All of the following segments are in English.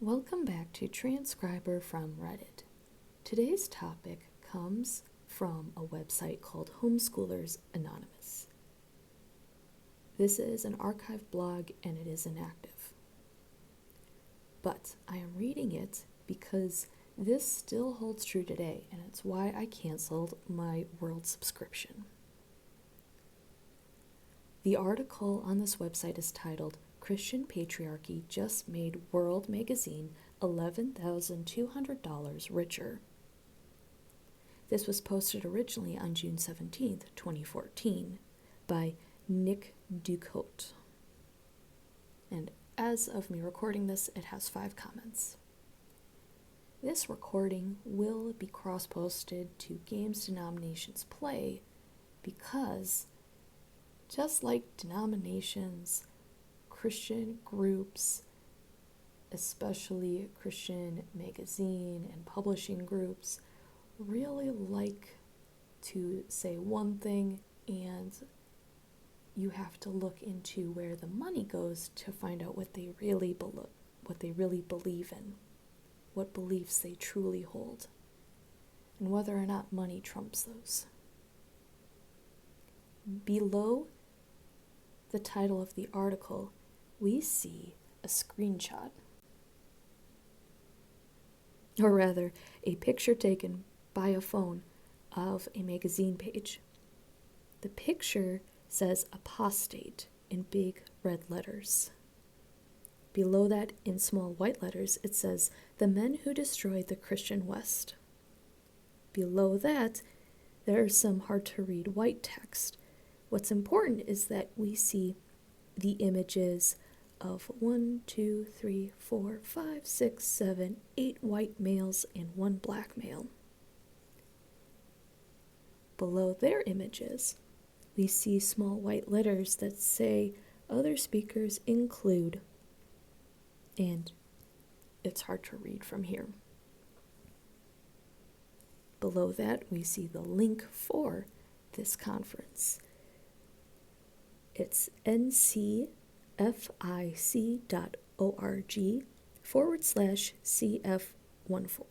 Welcome back to Transcriber from Reddit. Today's topic comes from a website called Homeschoolers Anonymous. This is an archived blog and it is inactive. But I am reading it because this still holds true today, and it's why I canceled my World subscription. The article on this website is titled, Christian Patriarchy Just Made World Magazine $11,200 Richer. This was posted originally on June 17th, 2014 by Nick Ducote. And as of me recording this, it has 5 comments. This recording will be cross-posted to Games Denominations Play because, just like denominations, Christian groups, especially Christian magazine and publishing groups, really like to say one thing, and you have to look into where the money goes to find out what they really believe in, what beliefs they truly hold, and whether or not money trumps those. Below the title of the article, we see a screenshot, or rather, a picture taken by a phone of a magazine page. The picture says apostate in big red letters. Below that, in small white letters, it says, the men who destroyed the Christian West. Below that, there is some hard-to-read white text. What's important is that we see the images of 1, 2, 3, 4, 5, 6, 7, 8 white males and 1 black male. Below their images, we see small white letters that say other speakers include, and it's hard to read from here. Below that, we see the link for this conference. It's ncfic.org/CF14.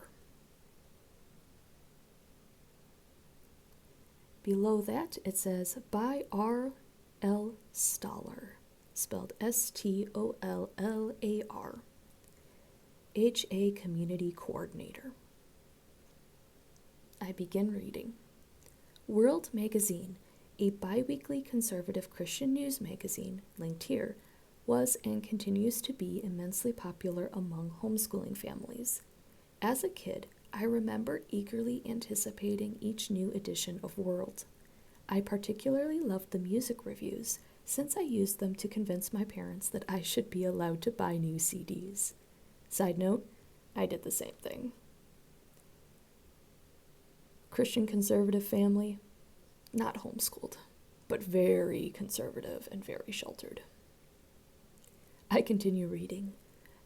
Below that, it says, by R.L. Stoller, spelled Stollar, HA Community Coordinator. I begin reading. World Magazine, a bi-weekly conservative Christian news magazine, linked here, was and continues to be immensely popular among homeschooling families. As a kid, I remember eagerly anticipating each new edition of World. I particularly loved the music reviews, since I used them to convince my parents that I should be allowed to buy new CDs. Side note, I did the same thing. Christian conservative family, not homeschooled, but very conservative and very sheltered. I continue reading.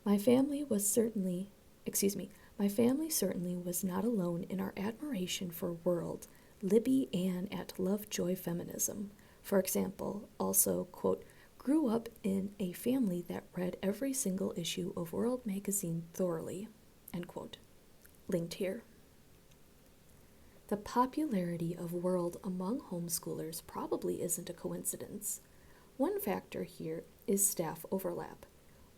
My family certainly was not alone in our admiration for World, Libby Ann at Lovejoy Feminism, for example, also, quote, grew up in a family that read every single issue of World magazine thoroughly, end quote. Linked here. The popularity of World among homeschoolers probably isn't a coincidence. One factor here is staff overlap.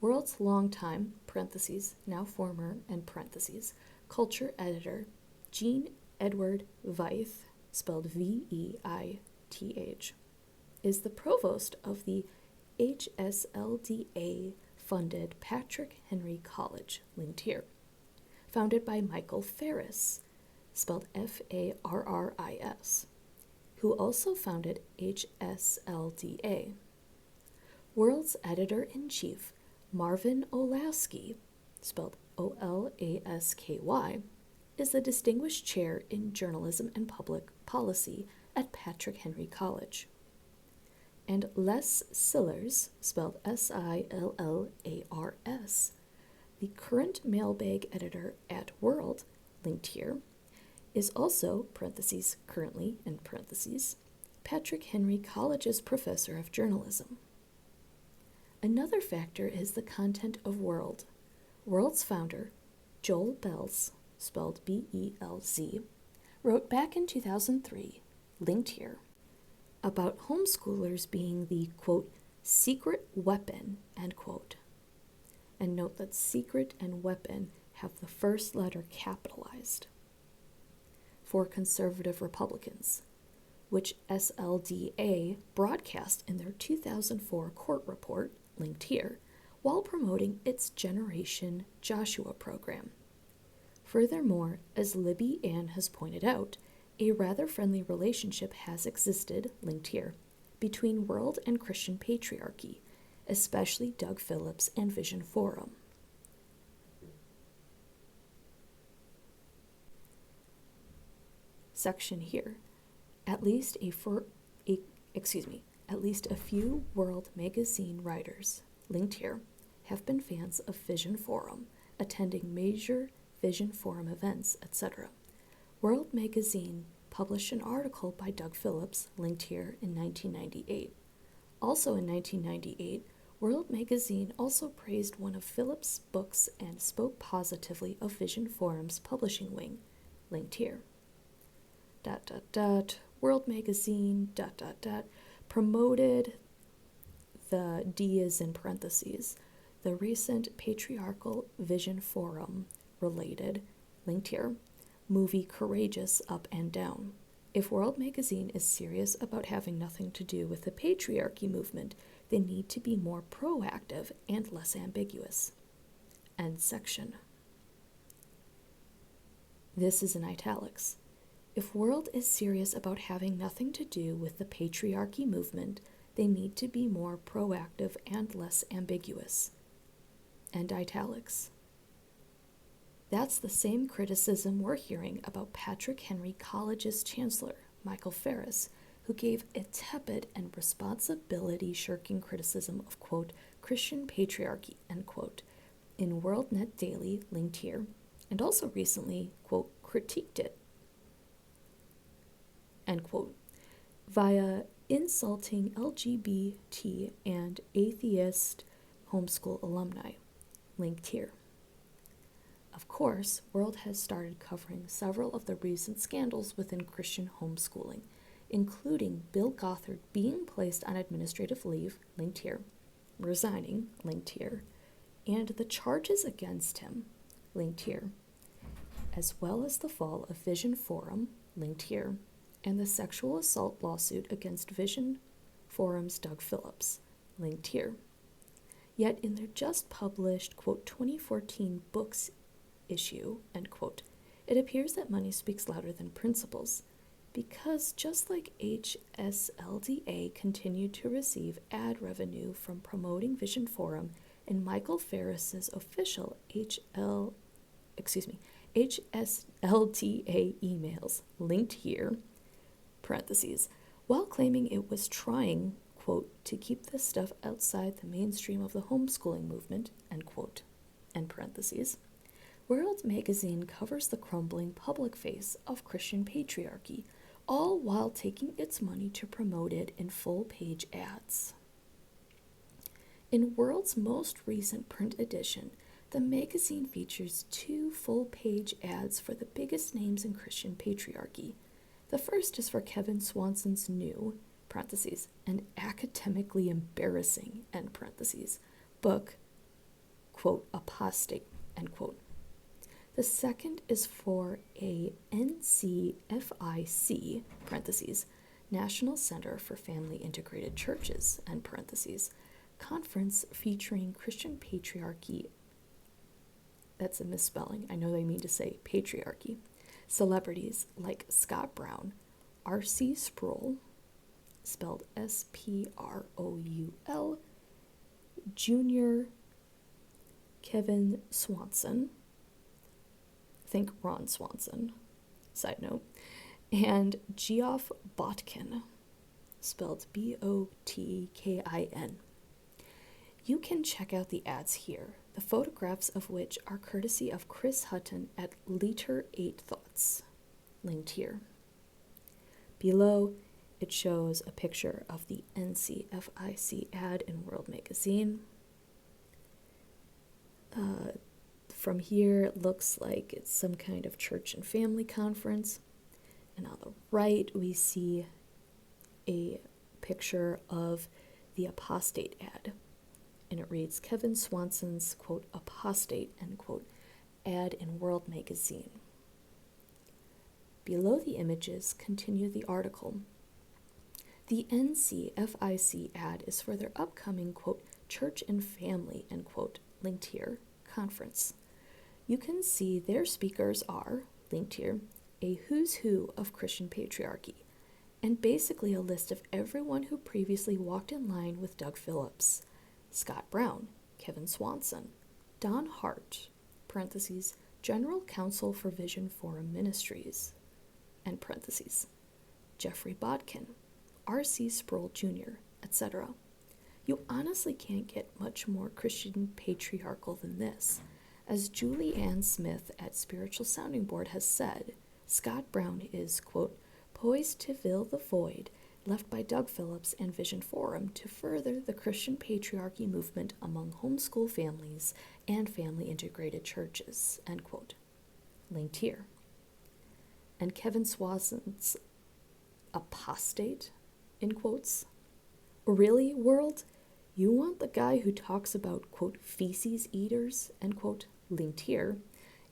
World's longtime, parentheses, now former, end parentheses, culture editor, Jean Edward Veith, spelled Veith, is the provost of the HSLDA-funded Patrick Henry College, linked here, founded by Michael Farris, spelled Farris, who also founded HSLDA. World's editor-in-chief, Marvin Olasky, spelled Olasky, is the distinguished chair in journalism and public policy at Patrick Henry College. And Les Sillars, spelled Sillars, the current mailbag editor at World, linked here, is also, parentheses, currently, end parentheses, Patrick Henry College's professor of journalism. Another factor is the content of World. World's founder, Joel Belz, spelled B-E-L-Z, wrote back in 2003, linked here, about homeschoolers being the, quote, secret weapon, end quote. And note that secret and weapon have the first letter capitalized. For conservative Republicans, which SLDA broadcast in their 2004 court report, linked here, while promoting its Generation Joshua program. Furthermore, as Libby Ann has pointed out, a rather friendly relationship has existed, linked here, between World and Christian Patriarchy, especially Doug Phillips and Vision Forum. Section here. At least a few World magazine writers, linked here, have been fans of Vision Forum, attending major Vision Forum events, etc. World magazine published an article by Doug Phillips, linked here, in 1998. Also in 1998, World magazine also praised one of Phillips' books and spoke positively of Vision Forum's publishing wing, linked here. World magazine, promoted, the D is in parentheses, the recent Patriarchal Vision Forum related, linked here, movie Courageous Up and Down. If World magazine is serious about having nothing to do with the patriarchy movement, they need to be more proactive and less ambiguous. End section. This is in italics. If World is serious about having nothing to do with the patriarchy movement, they need to be more proactive and less ambiguous. End italics. That's the same criticism we're hearing about Patrick Henry College's chancellor, Michael Ferris, who gave a tepid and responsibility-shirking criticism of, quote, Christian patriarchy, end quote, in WorldNet Daily, linked here, and also recently, quote, critiqued it, end quote, via insulting LGBT and atheist homeschool alumni, linked here. Of course, World has started covering several of the recent scandals within Christian homeschooling, including Bill Gothard being placed on administrative leave, linked here, resigning, linked here, and the charges against him, linked here, as well as the fall of Vision Forum, linked here, and the sexual assault lawsuit against Vision Forum's Doug Phillips, linked here. Yet in their just published, quote, 2014 books issue, end quote, it appears that money speaks louder than principles, because just like HSLDA continued to receive ad revenue from promoting Vision Forum and Michael Ferris's official HSLDA emails, linked here, parentheses, while claiming it was trying, quote, to keep this stuff outside the mainstream of the homeschooling movement, end quote, end parentheses, World magazine covers the crumbling public face of Christian patriarchy, all while taking its money to promote it in full-page ads. In World's most recent print edition, the magazine features 2 full-page ads for the biggest names in Christian patriarchy. The first is for Kevin Swanson's new, parentheses, and academically embarrassing, end parentheses, book, quote, apostate, end quote. The second is for a NCFIC, parentheses, National Center for Family Integrated Churches, end parentheses, conference featuring Christian patriarchy, that's a misspelling, I know they mean to say patriarchy, celebrities like Scott Brown, R.C. Sproul, spelled S-P-R-O-U-L, Jr., Kevin Swanson, think Ron Swanson, side note, and Geoff Botkin, spelled B-O-T-K-I-N. You can check out the ads here, the photographs of which are courtesy of Chris Hutton at Liter 8 Thoughts, linked here. Below, it shows a picture of the NCFIC ad in World Magazine. From here, it looks like it's some kind of church and family conference. And on the right, we see a picture of the apostate ad. And it reads, Kevin Swanson's, quote, apostate, end quote, ad in World Magazine. Below the images, continue the article. The NCFIC ad is for their upcoming, quote, church and family, end quote, linked here, conference. You can see their speakers are, linked here, a who's who of Christian patriarchy, and basically a list of everyone who previously walked in line with Doug Phillips, Scott Brown, Kevin Swanson, Don Hart, parentheses, General Counsel for Vision Forum Ministries, end parentheses, Jeffrey Bodkin, R.C. Sproul Jr., etc. You honestly can't get much more Christian patriarchal than this. As Julie Ann Smith at Spiritual Sounding Board has said, Scott Brown is, quote, poised to fill the void left by Doug Phillips and Vision Forum to further the Christian patriarchy movement among homeschool families and family-integrated churches, end quote. Linked here. And Kevin Swanson's apostate, in quotes. Really, world? You want the guy who talks about, quote, feces eaters, end quote, linked here,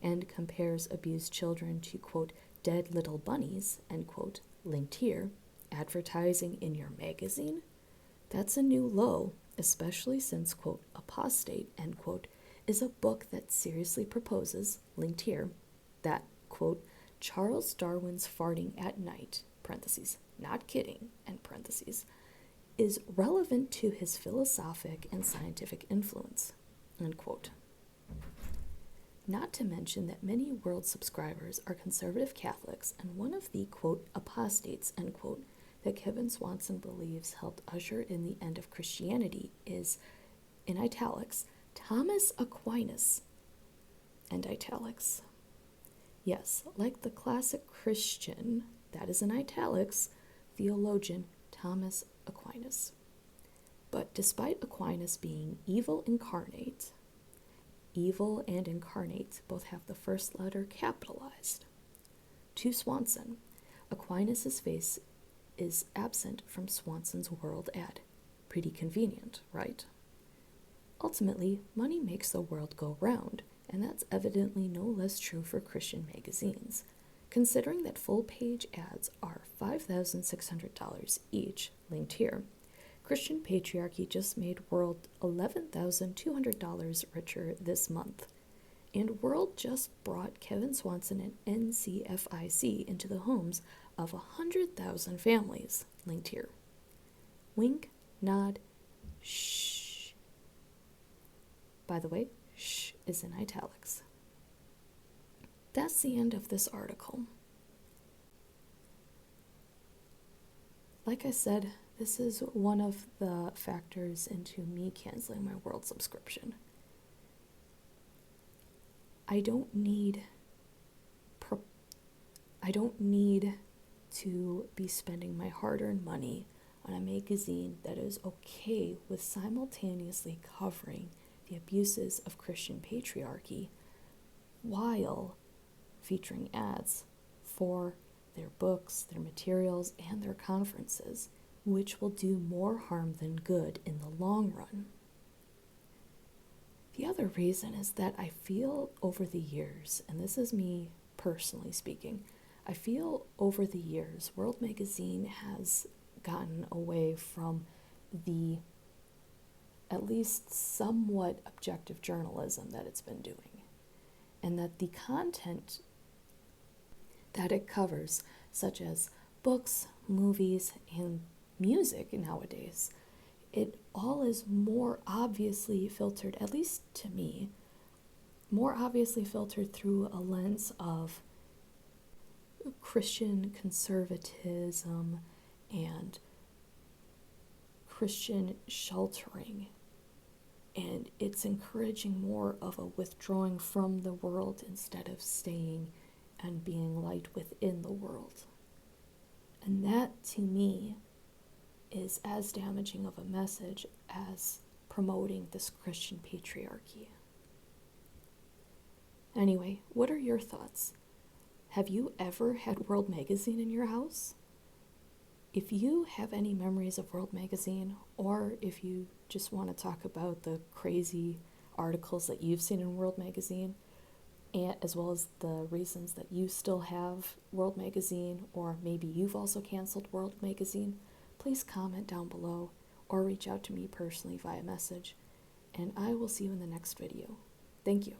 and compares abused children to, quote, dead little bunnies, end quote, linked here, advertising in your magazine? That's a new low, especially since, quote, apostate, end quote, is a book that seriously proposes, linked here, that, quote, Charles Darwin's farting at night, parentheses, not kidding, end parentheses, is relevant to his philosophic and scientific influence, end quote. Not to mention that many World subscribers are conservative Catholics, and one of the, quote, apostates, end quote, that Kevin Swanson believes helped usher in the end of Christianity is, in italics, Thomas Aquinas, end italics. Yes, like the classic Christian, that is in italics, theologian Thomas Aquinas. But despite Aquinas being evil and incarnate both have the first letter capitalized. To Swanson, Aquinas' face is absent from Swanson's world ad. Pretty convenient, right? Ultimately, money makes the world go round, and that's evidently no less true for Christian magazines. Considering that full-page ads are $5,600 each, linked here, Christian Patriarchy just made World $11,200 richer this month. And World just brought Kevin Swanson and NCFIC into the homes of 100,000 families, linked here. Wink, nod, shh. By the way, shh is in italics. That's the end of this article. Like I said, this is one of the factors into me canceling my World subscription. I don't need to be spending my hard-earned money on a magazine that is okay with simultaneously covering the abuses of Christian patriarchy while featuring ads for their books, their materials, and their conferences, which will do more harm than good in the long run. The other reason is that I feel over the years, and this is me personally speaking, I feel over the years World Magazine has gotten away from the at least somewhat objective journalism that it's been doing, and that the content that it covers, such as books, movies, and music nowadays, it all is more obviously filtered, at least to me, more obviously filtered through a lens of Christian conservatism and Christian sheltering. And it's encouraging more of a withdrawing from the world instead of staying and being light within the world. And that, to me, is as damaging of a message as promoting this Christian patriarchy. Anyway, what are your thoughts? Have you ever had World Magazine in your house? If you have any memories of World Magazine, or if you just want to talk about the crazy articles that you've seen in World Magazine, and as well as the reasons that you still have World Magazine, or maybe you've also canceled World Magazine, please comment down below or reach out to me personally via message, and I will see you in the next video. Thank you.